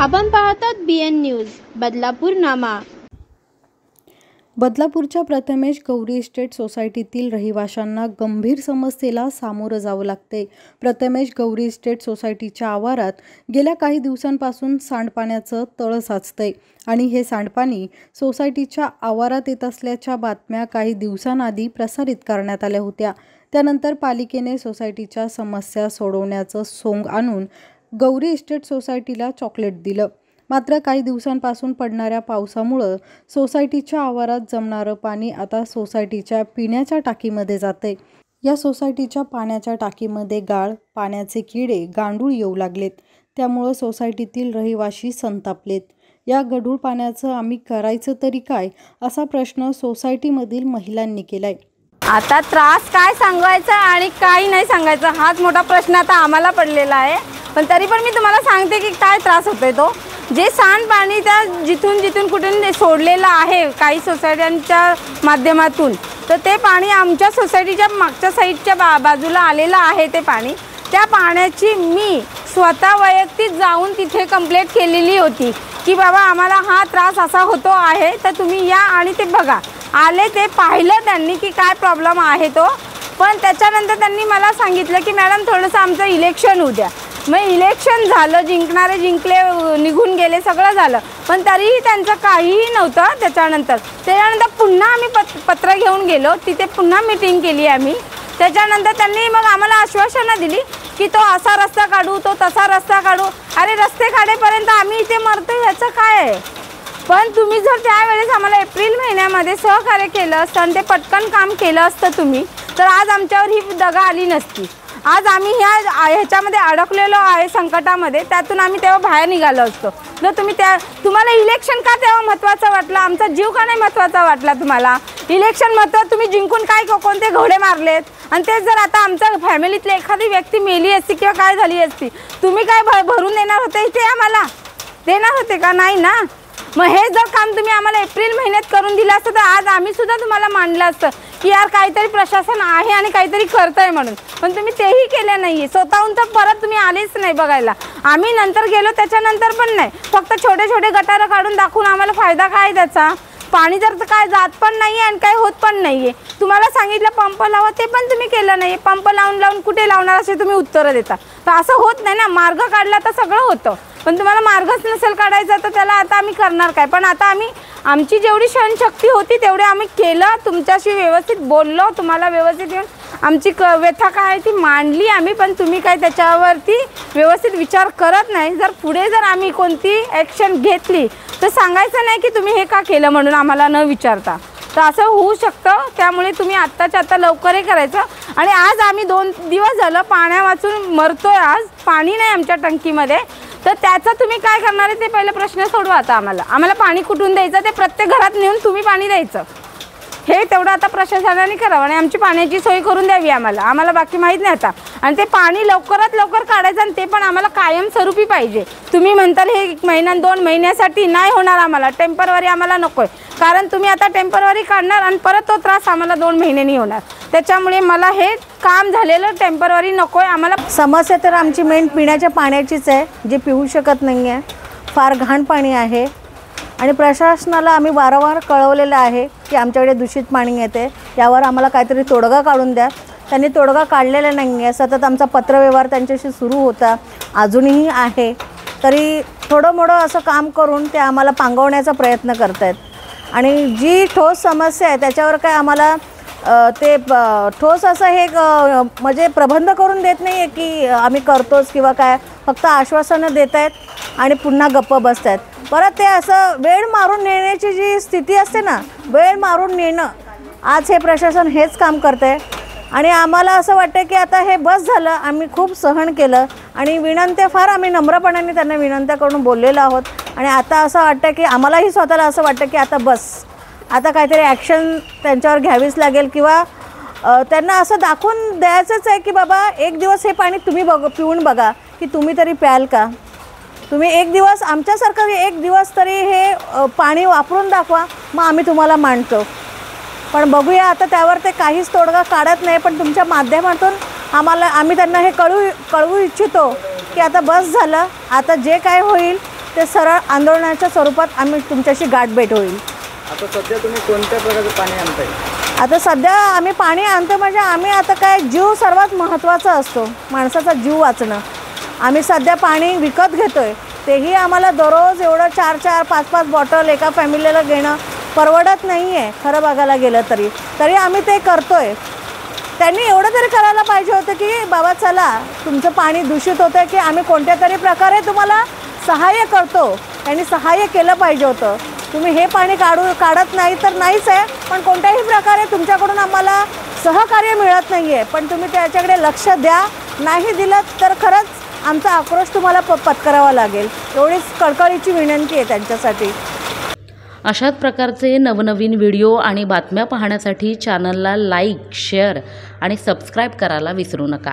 आपण पाहतात BN news Badlapur नामा। बदलापूरच्या Prathamesh Gauri estate सोसायटीतील रहिवाशांना गंभीर समस्येला सामोरं जावं लागते। प्रथमेश गौरी इस्टेट सोसायटीच्या आवारात गेल्या काही दिवसांपासून सांडपाण्याचं तळ साचतंय आणि हे सांडपाणी सोसायटीच्या आवारात येत असल्याच्या बातम्या काही दिवसांआधी प्रसारित करण्यात आल्या होत्या। त्यानंतर पालिकेने सोसायटीच्या समस्या सोडवण्याचं सोंग आणून गौरी इस्टेट सोसायटीला चॉकलेट दिलं। मात्र काही दिवसांपासून पडणाऱ्या पावसामुळे सोसायटीच्या आवारात जमणारं पाणी आता सोसायटीच्या पिण्याच्या टाकीमध्ये जाते। या सोसायटीच्या पाण्याच्या टाकीमध्ये गाळ, पाण्याचे किडे, गांडूळ येऊ लागलेत। त्यामुळे सोसायटीतील रहिवासी संतापलेत। या गढूळ पाण्याचं आम्ही करायचं तरी काय असा प्रश्न सोसायटीमधील महिलांनी केलाय। आता त्रास काय सांगायचा आणि काही नाही सांगायचं हाच मोठा प्रश्न आता आम्हाला पडलेला आहे। पण तरी पण मी तुम्हाला सांगते की काय त्रास होतोय तो जे सांडपाणी त्या जिथून कुठून सोडलेलं आहे काही सोसायट्यांच्या माध्यमातून, तर ते पाणी आमच्या सोसायटीच्या मागच्या साईडच्या बाजूला आलेलं आहे। ते पाणी त्या पाण्याची मी स्वतः वैयक्तिक जाऊन तिथे कंप्लेंट केलेली होती की बाबा आम्हाला हा त्रास असा होतो आहे, तर तुम्ही या आणि ते बघा। आले, ते पाहिलं त्यांनी की काय प्रॉब्लेम आहे तो। पण त्याच्यानंतर त्यांनी मला सांगितलं की मॅडम थोडंसं आमचं इलेक्शन होऊ द्या। मग इलेक्शन झालं, जिंकणारे जिंकले, निघून गेले, सगळं झालं, पण तरीही त्यांचं काहीही नव्हतं। त्याच्यानंतर पुन्हा आम्ही पत्र घेऊन गेलो, तिथे पुन्हा मीटिंग केली आम्ही। त्याच्यानंतर त्यांनी मग आम्हाला आश्वासनं दिली की तो असा रस्ता काढू, तो तसा रस्ता काढू। अरे रस्ते काढेपर्यंत आम्ही इथे मरतो याचं काय आहे? पण तुम्ही जर त्यावेळेस आम्हाला एप्रिल महिन्यामध्ये सहकार्य केलं असतं आणि ते पटकन काम केलं असतं तुम्ही, तर आज आमच्यावर ही दगा आली नसती। आज आम्ही ह्याच्यामध्ये अडकलेलो आहे संकटामध्ये, त्यातून आम्ही तेव्हा बाहेर निघालो असतो। जर तुम्हाला इलेक्शन का तेव्हा महत्त्वाचं वाटलं, आमचा जीव का नाही महत्त्वाचा वाटला तुम्हाला? इलेक्शन महत्त्वाचं, तुम्ही जिंकून काय कोणते घोडे मारलेत? आणि तेच जर आता आमच्या फॅमिलीतली एखादी व्यक्ती मेली असती किंवा काय झाली असती, तुम्ही काय भरून देणार होते इथे? आम्हाला देणार होते का? नाही ना। मग हे जर काम तुम्ही आम्हाला एप्रिल महिन्यात करून दिलं असतं तर आज आम्ही सुद्धा तुम्हाला मानलं असतं की यार काहीतरी प्रशासन आहे आणि काहीतरी करतंय म्हणून। पण तुम्ही तेही केलं नाही। स्वतःहून तर परत तुम्ही आलेच नाही बघायला। आम्ही नंतर गेलो, त्याच्यानंतर पण नाही, फक्त छोटे छोटे गटारं काढून दाखवून आम्हाला फायदा काय त्याचा? पाणी जर काय जात पण नाही आणि काय होत पण नाहीये। तुम्हाला सांगितलं पंप लावा, ते पण तुम्ही केलं नाही। पंप लावून कुठे लावणार असे तुम्ही उत्तरं देता, तर असं होत नाही ना। मार्ग काढला तर सगळं होतं, पण तुम्हाला मार्गच नसेल काढायचा तर त्याला आता आम्ही करणार काय? पण आता आम्ही आमची जेवढी सहनशक्ती होती तेवढे आम्ही केलं, तुमच्याशी व्यवस्थित बोललो, तुम्हाला व्यवस्थित येऊन आमची व्यथा काय आहे ती मांडली आम्ही। पण तुम्ही काय त्याच्यावरती व्यवस्थित विचार करत नाही। जर पुढे आम्ही कोणती ॲक्शन घेतली तर सांगायचं नाही की तुम्ही हे का केलं म्हणून आम्हाला न विचारता, तर असं होऊ शकतं। त्यामुळे तुम्ही आत्ताच्या आत्ता लवकर हे करायचं। आणि आज आम्ही 2 दिवस झालं पाण्या वाचून मरतोय, आज पाणी नाही आमच्या टंकीमध्ये, तर त्याचा तुम्ही काय करणार आहे ते पहिला प्रश्न सोडवा। आता आम्हाला पाणी कुठून द्यायचं ते प्रत्येक घरात नेऊन तुम्ही पाणी द्यायचं, हे तेवढं आता प्रशासनाने करावं आणि आमची पाण्याची सोय करून द्यावी आम्हाला बाकी माहीत नाही आता। आणि ते पाणी लवकरात लवकर काढायचं आणि ते पण आम्हाला कायमस्वरूपी पाहिजे। तुम्ही म्हणताल हे 1 महिना 2 महिन्यासाठी नाही होणार, आम्हाला टेम्पररी आम्हाला नको आहे, कारण तुम्ही आता टेम्पररी काढणार आणि परत तो त्रास आम्हाला 2 महिन्यांनी होणार। त्याच्यामुळे मला हे काम झालेलं टेम्पररी नको आहे आम्हाला। समस्या तर आमची मेन पिण्याच्या पाण्याचीच आहे, जे पिऊ शकत नाही आहे, फार घाण पाणी आहे। आणि प्रशासनाला आम्ही वारंवार कळवलेलं आहे की आमच्याकडे दूषित पाणी येते, यावर आम्हाला काहीतरी तोडगा काढून द्या। त्यांनी तोडगा काढलेला नाही आहे। सतत आमचा पत्रव्यवहार त्यांच्याशी सुरू होता, अजूनही आहे, तरी थोडं मोठं असं काम करून ते आम्हाला पांगवण्याचा प्रयत्न करत आहेत। आणि जी ठोस समस्या आहे त्याच्यावर काय आम्हाला ते ठोस असं हे म्हणजे प्रबंध करून देत नाही आहे की आम्ही करतोच किंवा काय, फक्त आश्वासनं देत आहेत आणि पुन्हा गप्प बसत आहेत। परत ते असं वेळ मारून नेण्याची जी स्थिती असते ना, वेळ मारून नेणं, आज हे प्रशासन हेच काम करतं आहे। आणि आम्हाला असं वाटतं की आता हे बस झालं, आम्ही खूप सहन केलं आणि विनंत्या फार आम्ही नम्रपणाने त्यांना विनंत्या करून बोललेलो आहोत। आणि आता असं वाटतं की आम्हालाही स्वतःला असं वाटतं की आता बस, आता काहीतरी ॲक्शन त्यांच्यावर घ्यावीच लागेल किंवा त्यांना असं दाखवून द्यायचंच आहे की बाबा एक दिवस हे पाणी तुम्ही पिऊन बघा की तुम्ही तरी प्याल का? तुम्ही एक दिवस आमच्यासारखं एक दिवस तरी हे पाणी वापरून दाखवा, मग आम्ही तुम्हाला मानतो। पण बघूया आता त्यावर ते काहीच तोडगा काढत नाही। पण तुमच्या माध्यमातून आम्ही त्यांना हे कळवू इच्छितो की आता बस झालं, आता जे काय होईल ते सरळ आंदोलनाच्या स्वरूपात आम्ही तुमच्याशी गाठभेट होईल. आता सध्या तुम्ही कोणत्या प्रकारचं पाणी आणताय? आता सध्या आम्ही पाणी आणतो म्हणजे आम्ही आता काय जीव सर्वात महत्त्वाचा असतो, माणसाचा जीव वाचणं. आम्ही सध्या पाणी विकत घेतो आहे, तेही आम्हाला दररोज एवढं 4-4, 5-5 बॉटल एका फॅमिलीला घेणं परवडत नाही आहे खरं बघायला गेलं तरी आम्ही ते करतो आहे. त्यांनी एवढं तरी करायला पाहिजे होतं की बाबा चला तुमचं पाणी दूषित होतं आहे की आम्ही कोणत्या तरी प्रकारे तुम्हाला सहाय्य करतो. त्यांनी सहाय्य केलं पाहिजे होतं. तुम्ही हे पाणी काढत नाही तर नाहीच आहे, पण कोणत्याही प्रकारे तुमच्याकडून आम्हाला सहकार्य मिळत नाही आहे. पण तुम्ही त्याच्याकडे लक्ष द्या. नाही दिलं तर खरंच आमचा आक्रोश तुम्हाला पत्करावा लागेल. एवढीच कळकळीची विनंती आहे त्यांच्यासाठी. अशाच प्रकारचे नवनवीन व्हिडिओ आणि बातम्या पाहण्यासाठी चॅनलला लाईक, शेअर आणि सबस्क्राईब करायला विसरू नका.